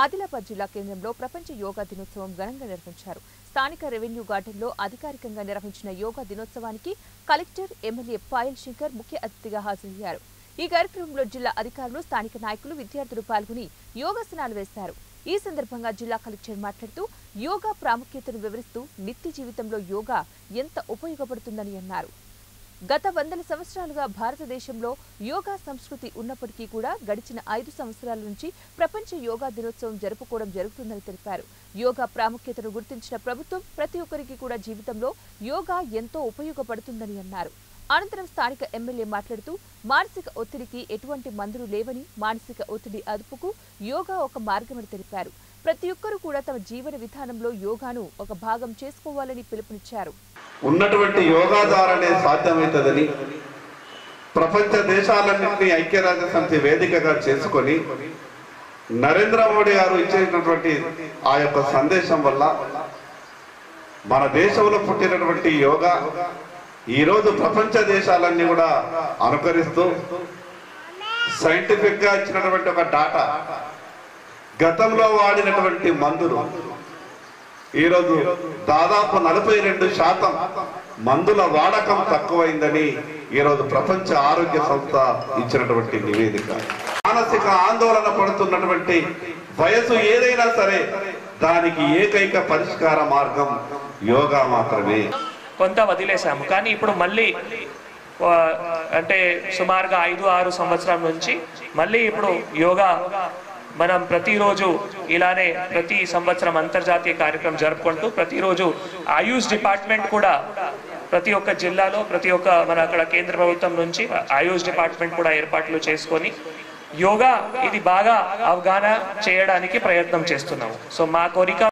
ఆదిలాబాద్ జిల్లా కేంద్రంలో ప్రపంచ యోగా దినోత్సవం ఘనంగా నిర్వహించారు. స్థానిక రెవెన్యూ గార్డెన్లో అధికారికంగా నిర్వహించిన యోగా దినోత్సవానికి కలెక్టర్, ఎమ్మెల్యే పాయల్ శంకర్ ముఖ్య అతిథిగా హాజరయ్యారు. ఈ కార్యక్రమంలో జిల్లా అధికారులు, స్థానిక నాయకులు, విద్యార్థులు పాల్గొని యోగాసనాలు వేశారు. ఈ సందర్భంగా జిల్లా కలెక్టర్ మాట్లాడుతూ యోగా ప్రాముఖ్యతను వివరిస్తూ నిత్య జీవితంలో యోగా ఎంత ఉపయోగపడుతుందని అన్నారు. గత 100 సంవత్సరాలుగా భారతదేశంలో యోగా సంస్కృతి ఉన్నప్పటికీ కూడా గడిచిన 5 సంవత్సరాల నుంచి ప్రపంచ యోగా దినోత్సవం జరుపుకోవడం జరుగుతుందని తెలిపారు. యోగా ప్రాముఖ్యతను గుర్తించిన ప్రభుత్వం ప్రతి ఒక్కరికి కూడా జీవితంలో యోగా ఎంతో ఉపయోగపడుతుందని అన్నారు. అనంతరం స్థానిక ఎమ్మెల్యే మాట్లాడుతూ మానసిక ఒత్తిడికి ఎటువంటి మందులు లేవని, మానసిక ఒత్తిడి అదుపుకు యోగా ఒక మార్గమని తెలిపారు. ప్రతి ఒక్కరూ కూడా తమ జీవన విధానంలో యోగాను ఒక భాగం చేసుకోవాలని పిలుపునిచ్చారు. ఉన్నటువంటి యోగా ద్వారానే సాధ్యమవుతుందని ప్రపంచ దేశాలన్నింటినీ ఐక్యరాజ్య సమితి వేదికగా చేసుకొని నరేంద్ర మోడీ గారు ఇచ్చేటటువంటి ఆ యొక్క సందేశం వల్ల మన దేశంలో పుట్టినటువంటి యోగా ఈరోజు ప్రపంచ దేశాలన్నీ కూడా అనుకరిస్తూ సైంటిఫిక్ గా ఇచ్చినటువంటి ఒక డాటా, గతంలో వాడినటువంటి మందులు ఈరోజు దాదాపు 42% మందుల వాడకం తక్కువైందని ఈరోజు ప్రపంచ ఆరోగ్య సంస్థ ఇచ్చినటువంటి నివేదిక. మానసిక ఆందోళన పడుతున్నటువంటి వయసు ఏదైనా సరే దానికి ఏకైక పరిష్కార మార్గం యోగా మాత్రమే. కొంత వదిలేసాము, కానీ ఇప్పుడు మళ్ళీ అంటే సుమారుగా 5-6 సంవత్సరాల నుంచి మళ్ళీ ఇప్పుడు యోగా మనం ప్రతిరోజు ఇలానే ప్రతి సంవత్సరం అంతర్జాతీయ కార్యక్రమం జరుపుకుంటూ ప్రతిరోజు ఆయుష్ డిపార్ట్మెంట్ కూడా ప్రతి ఒక్క జిల్లాలో ప్రతి ఒక్క మన అక్కడ కేంద్ర ప్రభుత్వం నుంచి ఆయుష్ డిపార్ట్మెంట్ కూడా ఏర్పాట్లు చేసుకొని యోగా ఇది బాగా అవగాహన చేయడానికి ప్రయత్నం చేస్తున్నాము. సో మా కోరిక